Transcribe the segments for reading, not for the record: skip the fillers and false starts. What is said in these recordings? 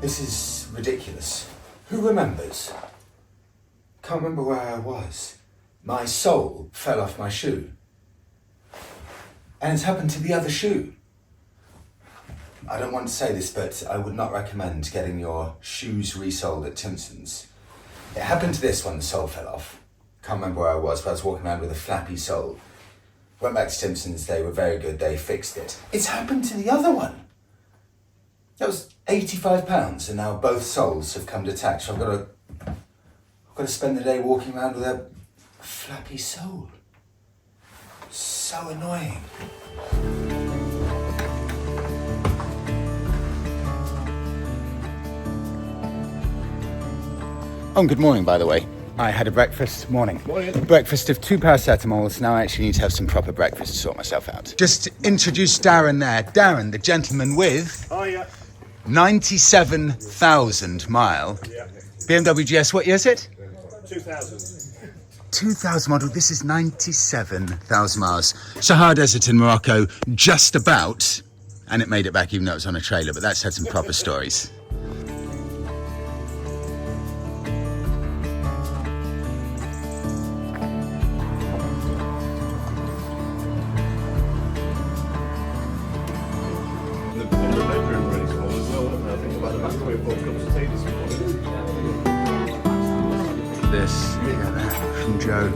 This is ridiculous. Who remembers? Can't remember where I was. My sole fell off my shoe. And it's happened to the other shoe. I don't want to say this, but I would not recommend getting your shoes resoled at Timpson's. It happened to this one, the sole fell off. Can't remember where I was, but I was walking around with a flappy sole. Went back to Timpson's, they were very good, they fixed it. It's happened to the other one. That was £85, and now both soles have come detached. So I've got to spend the day walking around with a flappy sole. So annoying. Oh, good morning, by the way. I had a breakfast, morning. Breakfast of 2 paracetamols. Now I actually need to have some proper breakfast to sort myself out. Just introduce Darren there. Darren, the gentleman with 97,000 mile BMW GS. What year is it? 2000. 2000 model. This is 97,000 miles. Sahara Desert in Morocco, just about. And it made it back even though it was on a trailer, but that's had some proper stories. This, look at that, from Joe.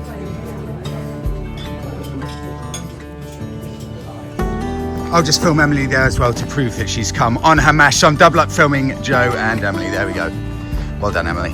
I'll just film Emily there as well to prove that she's come on her mash. So I'm double up filming Joe and Emily. There we go. Well done, Emily.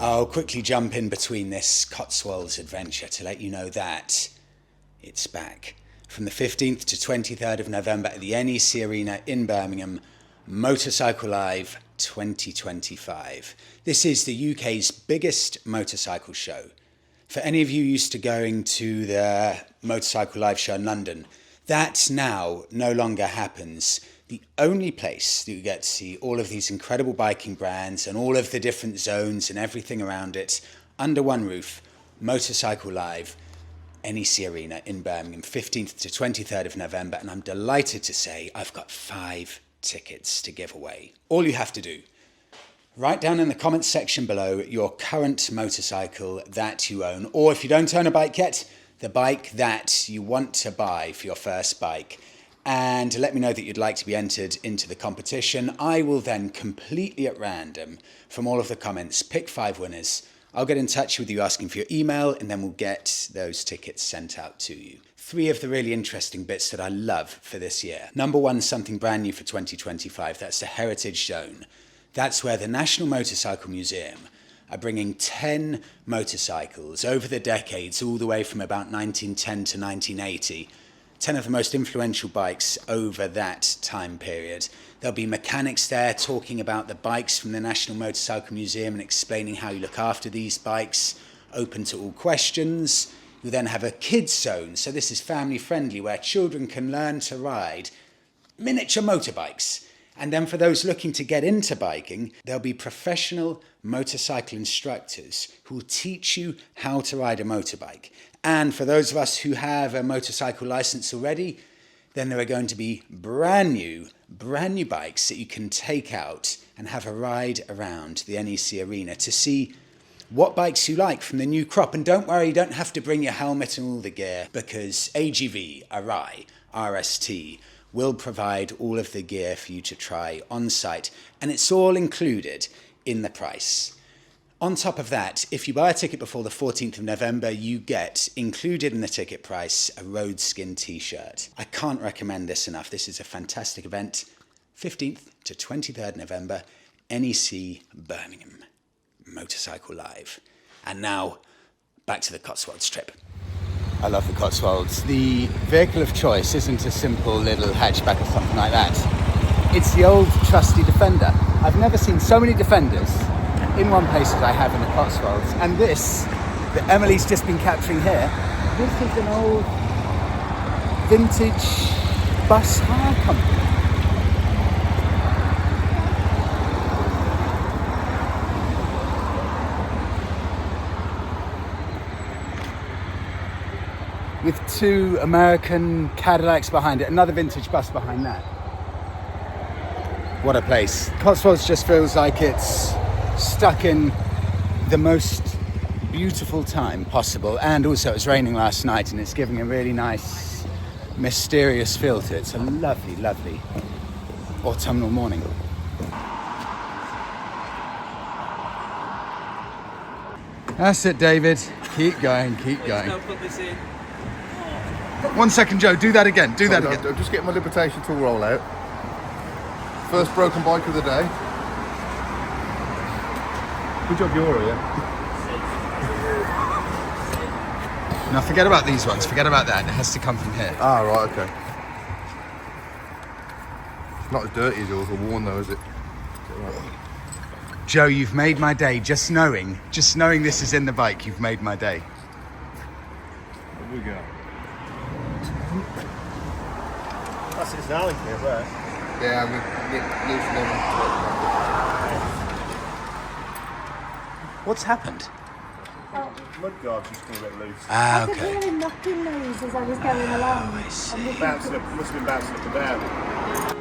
I'll quickly jump in between this Cotswolds adventure to let you know that it's back. From the 15th to 23rd of November at the NEC Arena in Birmingham, Motorcycle Live 2025. This is the UK's biggest motorcycle show. For any of you used to going to the Motorcycle Live show in London, that now no longer happens. the only place that you get to see all of these incredible biking brands and all of the different zones and everything around it under one roof. Motorcycle Live, NEC Arena in Birmingham, 15th to 23rd of November, and I'm delighted to say I've got 5 tickets to give away. All you have to do, write down in the comments section below your current motorcycle that you own, or if you don't own a bike yet, the bike that you want to buy for your first bike, and let me know that you'd like to be entered into the competition. I will then completely at random from all of the comments pick 5 winners. I'll get in touch with you asking for your email, and then we'll get those tickets sent out to you. 3 of the really interesting bits that I love for this year. Number 1, something brand new for 2025. That's the Heritage Zone. That's where the National Motorcycle Museum are bringing 10 motorcycles over the decades, all the way from about 1910 to 1980. 10 of the most influential bikes over that time period. There'll be mechanics there talking about the bikes from the National Motorcycle Museum and explaining how you look after these bikes, open to all questions. You'll then have a kids zone, so this is family friendly, where children can learn to ride miniature motorbikes. And then for those looking to get into biking, there'll be professional motorcycle instructors who will teach you how to ride a motorbike. And for those of us who have a motorcycle license already, then there are going to be brand new bikes that you can take out and have a ride around the NEC Arena to see what bikes you like from the new crop. And don't worry, you don't have to bring your helmet and all the gear, because AGV, Arai, RST will provide all of the gear for you to try on site, and it's all included in the price. On top of that, if you buy a ticket before the 14th of November, you get, included in the ticket price, a road skin t-shirt. I can't recommend this enough. This is a fantastic event. 15th to 23rd November, NEC Birmingham, Motorcycle Live. And now, back to the Cotswolds trip. I love the Cotswolds. The vehicle of choice isn't a simple little hatchback or something like that. It's the old trusty Defender. I've never seen so many Defenders in one place as I have in the Cotswolds. And this, that Emily's just been capturing here, this is an old vintage bus hire company. With 2 American Cadillacs behind it, another vintage bus behind that. What a place. Cotswolds just feels like it's stuck in the most beautiful time possible. And also it was raining last night and it's giving a really nice, mysterious feel to it. It's a lovely, lovely autumnal morning. That's it, David. Keep going, keep going. Put this in. 1 second, Joe. Do that again. Do that again. I'm just getting my Libertation tool roll out. First broken bike of the day. Good job you're here. Now forget about these ones. Forget about that. It has to come from here. Ah, right, okay. It's not as dirty as yours, or worn though, is it? Joe, you've made my day. Just knowing this is in the bike, you've made my day. Here we go. That's it's an alley here, there. Yeah, we've used them. What's happened? Mudguard's just gone a bit loose. Ah, I could okay. hear him knocking noise as I was going along. I see. Bouncing up, must have been bouncing up and down.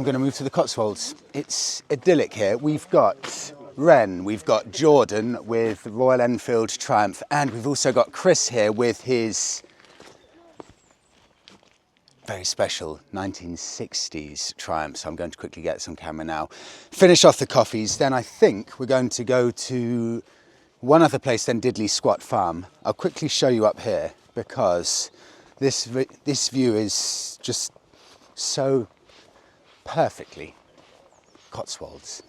going to move to the Cotswolds. It's idyllic here. We've got Wren, we've got Jordan with the Royal Enfield Triumph, and we've also got Chris here with his very special 1960s Triumph. So I'm going to quickly get this on camera now. Finish off the coffees, then I think we're going to go to one other place, then Diddley Squat Farm. I'll quickly show you up here because this view is just so perfectly Cotswolds.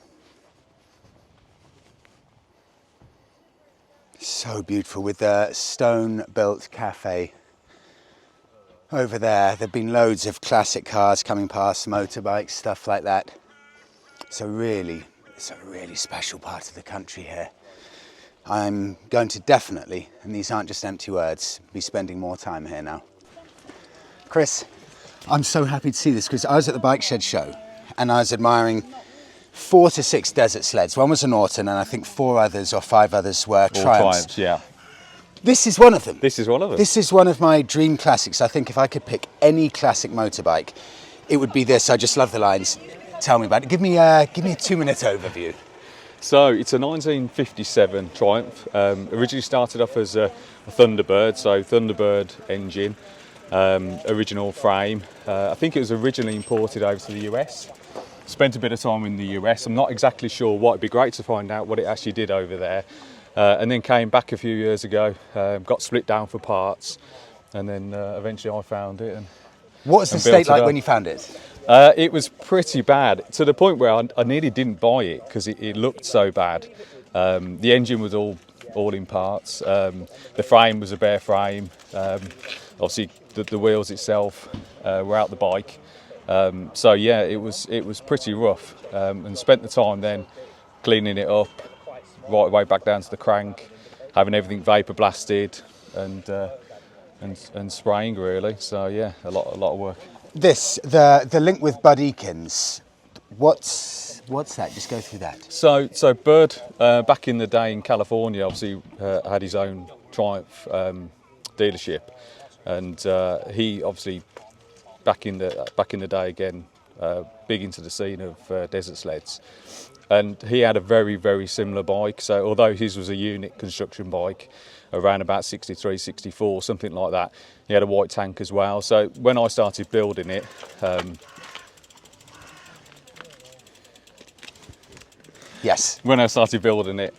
So beautiful with the stone-built cafe over there. There've been loads of classic cars coming past, motorbikes, stuff like that. So really, it's a really special part of the country here. I'm going to definitely, and these aren't just empty words, be spending more time here now. Chris, I'm so happy to see this because I was at the Bike Shed show and I was admiring 4 to 6 desert sleds. One was a Norton and I think 4 others or 5 others were Triumphs. Yeah. This is one of them. This is one of them. This is one of my dream classics. I think if I could pick any classic motorbike, it would be this. I just love the lines. Tell me about it. Give me a 2-minute overview. So it's a 1957 Triumph. Originally started off as a Thunderbird, so Thunderbird engine, original frame. I think it was originally imported over to the US. Spent a bit of time in the US. I'm not exactly sure what. It'd be great to find out what it actually did over there. And then came back a few years ago, got split down for parts, and then eventually I found it. What was the state like when you found it? It was pretty bad, to the point where I nearly didn't buy it because it looked so bad. The engine was all in parts. The frame was a bare frame. Obviously, the wheels itself were out the bike. So yeah, it was pretty rough, and spent the time then cleaning it up, right away back down to the crank, having everything vapor blasted and spraying really. So yeah, a lot of work. The link with Bud Eakins, what's that? Just go through that. So Bud, back in the day in California, obviously had his own Triumph dealership, and he obviously back in the day again, big into the scene of desert sleds, and he had a very, very similar bike. So although his was a unit construction bike, around about 63, 64, something like that, he had a white tank as well. So when I started building it, yes. When I started building it,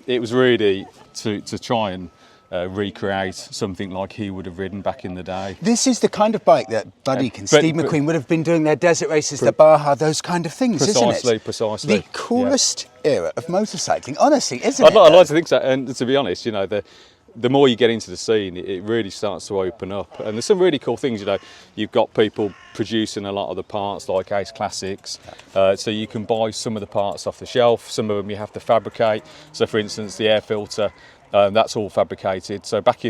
it was really to try and recreate something like he would have ridden back in the day. This is the kind of bike that Bud Eakins, Steve McQueen would have been doing their desert races, the Baja, those kind of things, isn't it? Precisely. The coolest era of motorcycling, honestly, isn't it? I'd like to think so. And to be honest, you know, the more you get into the scene, it really starts to open up. And there's some really cool things, you know. You've got people producing a lot of the parts like Ace Classics. So you can buy some of the parts off the shelf. Some of them you have to fabricate. So for instance, the air filter, that's all fabricated. So back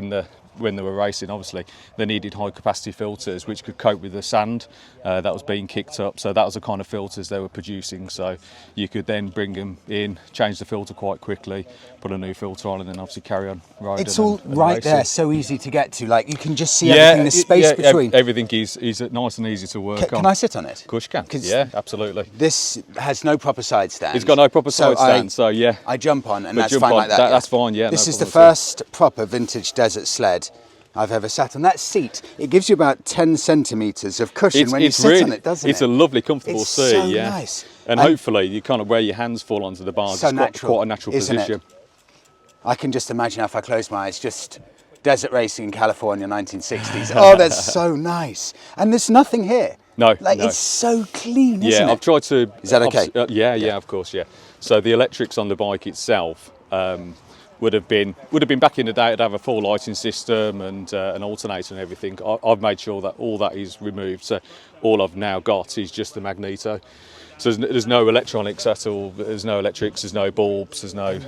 when they were racing, obviously, they needed high capacity filters which could cope with the sand that was being kicked up. So that was the kind of filters they were producing. So you could then bring them in, change the filter quite quickly, put a new filter on, and then obviously carry on riding. It's all right there, so easy to get to. Like you can just see everything, the space between. Everything is nice and easy to work on. Can I sit on it? Of course you can. Yeah, absolutely. This has no proper side stand. It's got no proper side stand, so yeah. I jump on, and that's fine like that. That's fine, yeah. This is the first proper vintage desert sled I've ever sat on. That seat, it gives you about 10 centimetres of cushion when you sit on it, doesn't it? It's a lovely, comfortable seat, so yeah. Nice. And hopefully, you kind of where your hands fall onto the bars. So it's quite a natural position. I can just imagine if I close my eyes, just desert racing in California, 1960s. Oh, that's so nice. And there's nothing here. No, it's so clean, isn't it? Yeah, I've tried to... Is that okay? Yeah, of course, yeah. So the electrics on the bike itself would have been back in the day. It'd have a full lighting system and an alternator and everything. I've made sure that all that is removed. So all I've now got is just the magneto. So there's no electronics at all. There's no electrics. There's no bulbs. There's no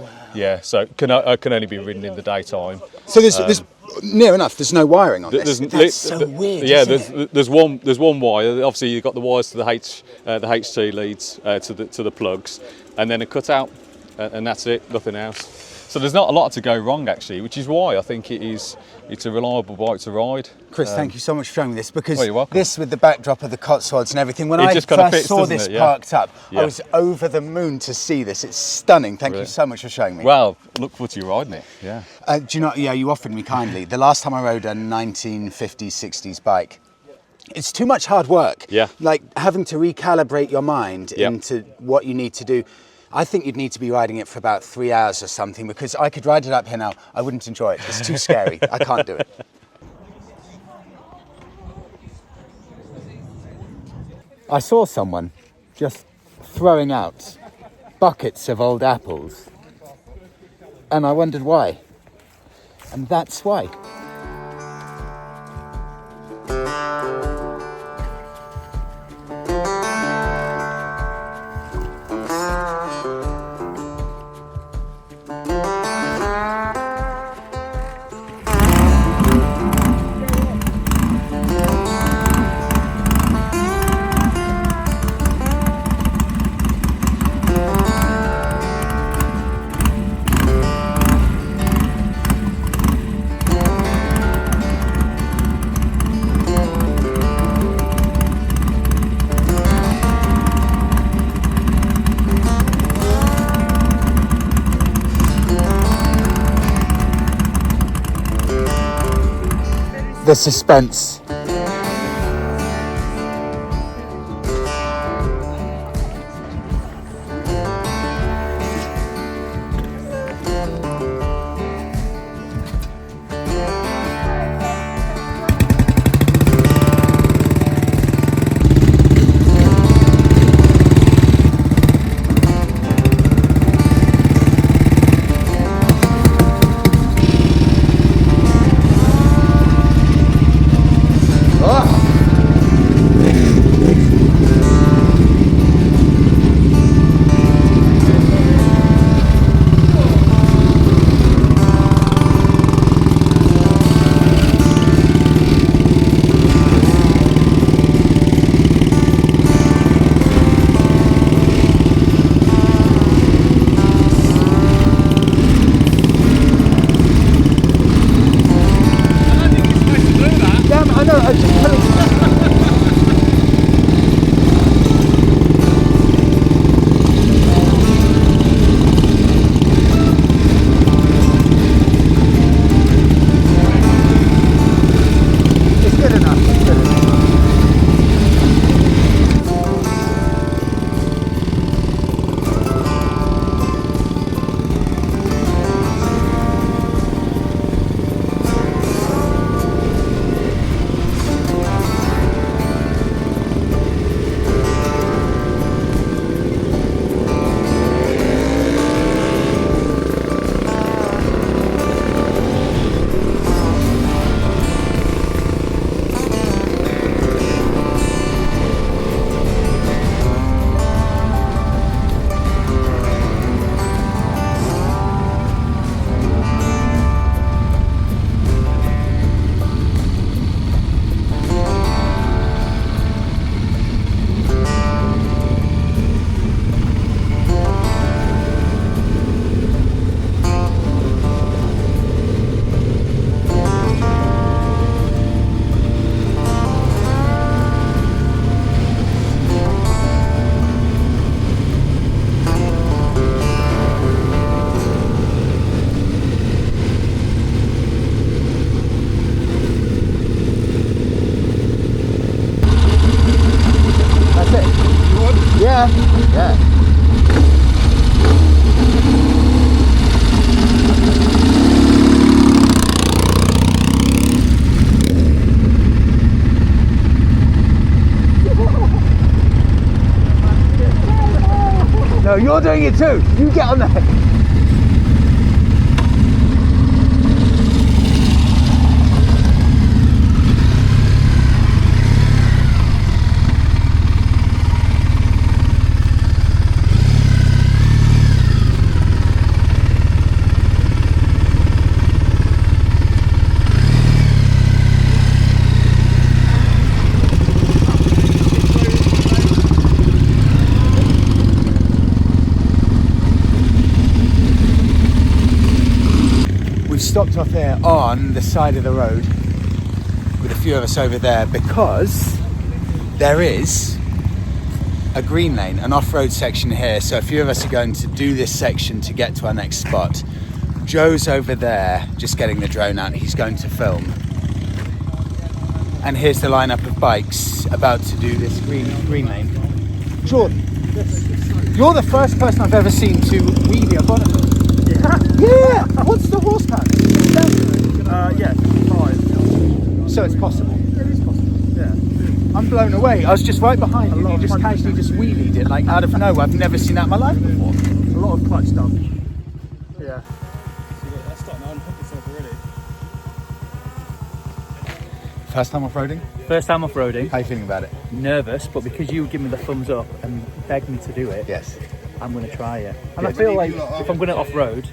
So I can only be ridden in the daytime. So there's near enough. There's no wiring on this. That's so weird. Yeah, there's one wire. Obviously, you've got the wires to the HT leads to the plugs, and then a cutout and that's it, nothing else. So there's not a lot to go wrong actually, which is why I think it's a reliable bike to ride. Chris, thank you so much for showing me this, because you're welcome. this with the backdrop of the Cotswolds and everything, when It I just kinda first fits, saw doesn't this it? Yeah. parked up, Yeah. I was over the moon to see this. It's stunning. Thank you Brilliant. so much for showing me. Well, look forward to you riding it. Yeah. Do you know, yeah, you offered me kindly. The last time I rode a 1950s, 60s bike, it's too much hard work. Yeah. Like having to recalibrate your mind Yep. into what you need to do. I think you'd need to be riding it for about 3 hours or something, because I could ride it up here now. I wouldn't enjoy it. It's too scary. I can't do it. I saw someone just throwing out buckets of old apples, and I wondered why. And that's why. The suspense. Yeah. No, you're doing it too. You get on there. stopped off here on the side of the road with a few of us over there because there is a green lane, an off-road section here. So a few of us are going to do this section to get to our next spot. Joe's over there just getting the drone out. He's going to film. And here's the lineup of bikes about to do this green lane. Jordan, you're the first person I've ever seen to wheelie a Bonneville. Yeah! What's the horsepower? Yeah, 5. So it's possible. It is possible. Yeah. I'm blown away. I was just right behind you. You just casually just wheelied it like out of nowhere. I've never seen that in my life before. A lot of clutch stuff. Yeah. That's starting to unhook itself already. First time off-roading? First time off-roading. How are you feeling about it? Nervous, but because you give me the thumbs up and begged me to do it, Yes. I'm going to try it. And I feel like if I'm going to off-road,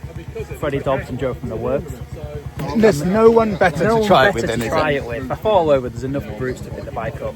Freddie Dobbs and Joe from the Works. There's no one better No to one try it better with than to is try it? it with. If I fall over, there's enough brutes to pick the bike up.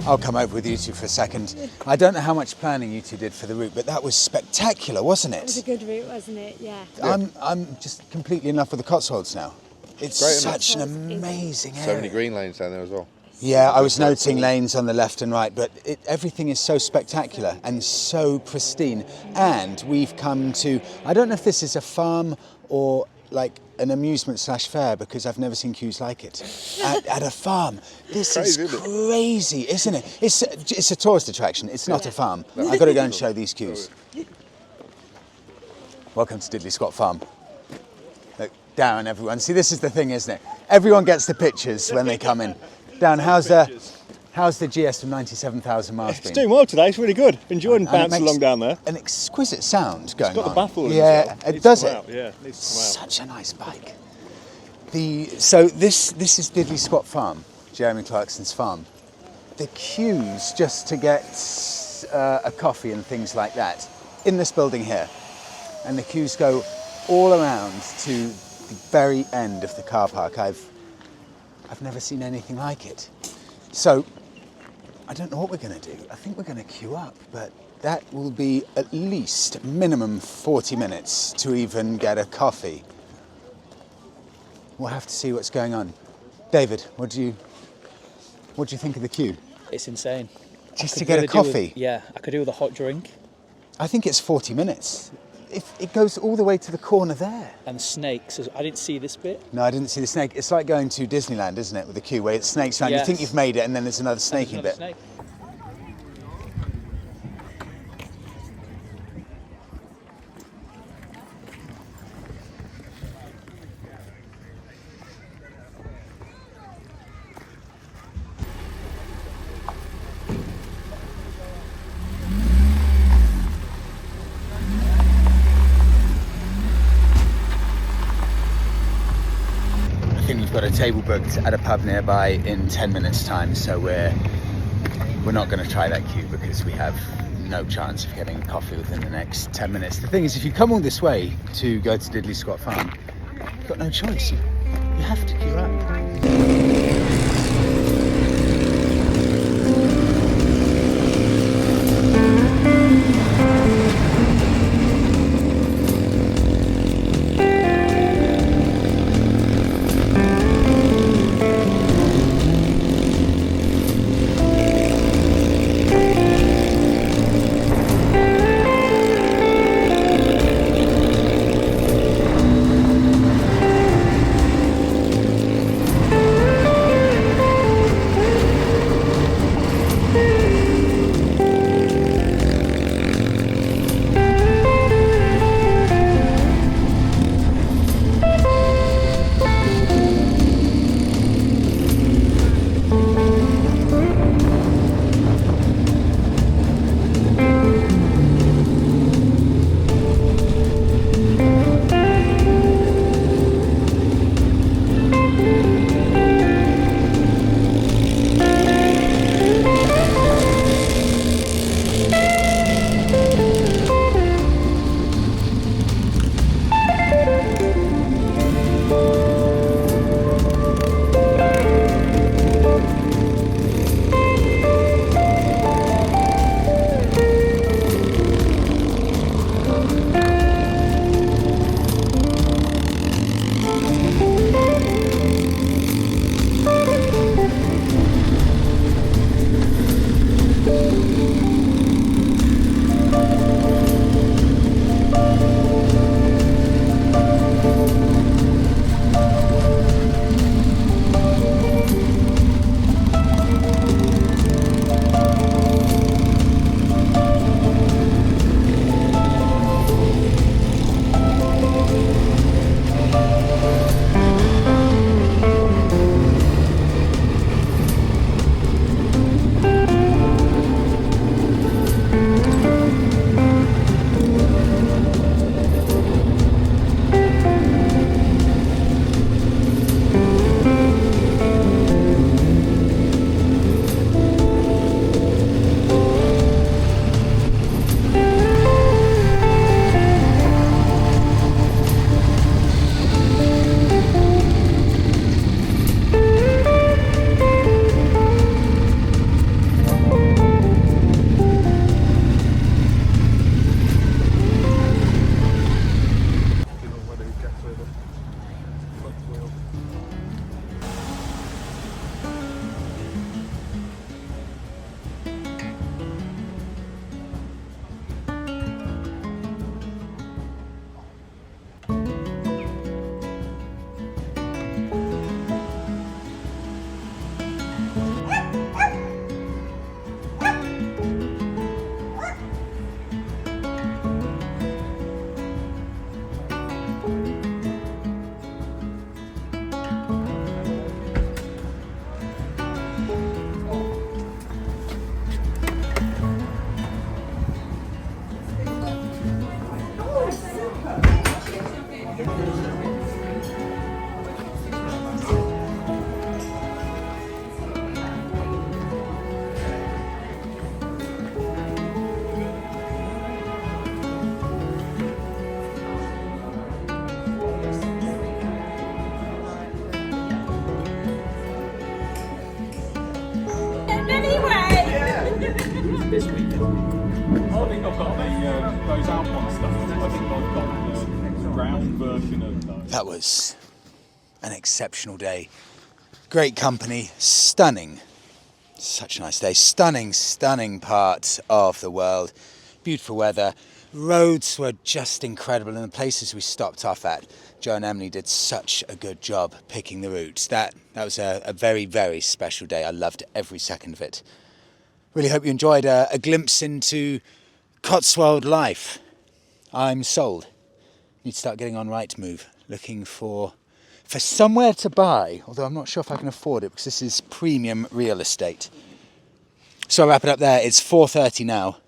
I'll come over with you two for a second. I don't know how much planning you two did for the route, but that was spectacular, wasn't it? It was a good route, wasn't it? Yeah. I'm just completely in love with the Cotswolds now. It's Great, isn't it? such an Cotswolds is amazing area. So many green lanes down there as well. Yeah, I was noting lanes on the left and right, but everything is so spectacular and so pristine. And we've come to, I don't know if this is a farm or like an amusement / fair, because I've never seen queues like it. At a farm. This is crazy, isn't it? It's a tourist attraction, it's not a farm. I've got to go and show these queues. Welcome to Diddley Squat Farm. Look, Darren, everyone. See, this is the thing, isn't it? Everyone gets the pictures when they come in. Darren, how's the GS from 97,000 miles been? It's doing well today, it's really good. Enjoying bouncing along down there. An exquisite sound going on. It's got the baffle in yeah, as well. it does it. Out. Yeah, it needs to come out. Such a nice bike. So this is Diddley Squat Farm, Jeremy Clarkson's farm. The queues just to get a coffee and things like that in this building here. And the queues go all around to the very end of the car park. I've never seen anything like it. So I don't know what we're going to do. I think we're going to queue up, but that will be at least minimum 40 minutes to even get a coffee. We'll have to see what's going on. David, what do you think of the queue? It's insane. Just to get a coffee? I could do with a hot drink. I think it's 40 minutes. It goes all the way to the corner there. And snakes. I didn't see this bit. No, I didn't see the snake. It's like going to Disneyland, isn't it, with the queue, where it snakes around. Yes. You think you've made it, and then there's another snaking bit. Snake. I think we've got a table booked at a pub nearby in 10 minutes' time, so we're not going to try that queue because we have no chance of getting coffee within the next 10 minutes. The thing is, if you come all this way to go to Diddley Squat Farm, you've got no choice. You have to queue up. those Alpine stuff. I think I've got the ground version of those. That was an exceptional day. Great company, stunning. Such a nice day. Stunning, stunning part of the world. Beautiful weather. Roads were just incredible, and the places we stopped off at, Joe and Emily did such a good job picking the routes. That was a very, very special day. I loved every second of it. Really hope you enjoyed a glimpse into Cotswold life. I'm sold. Need to start getting on Rightmove, looking for somewhere to buy, although I'm not sure if I can afford it because this is premium real estate. So I'll wrap it up there. It's 4:30 now.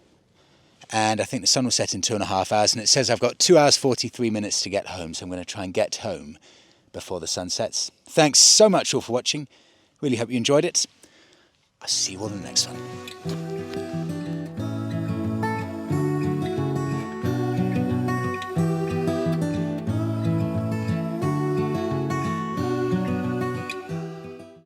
And I think the sun will set in 2.5 hours, and it says I've got 2 hours 43 minutes to get home, so I'm going to try and get home before the sun sets. Thanks so much all for watching. Really hope you enjoyed it. I'll see you all in the next one.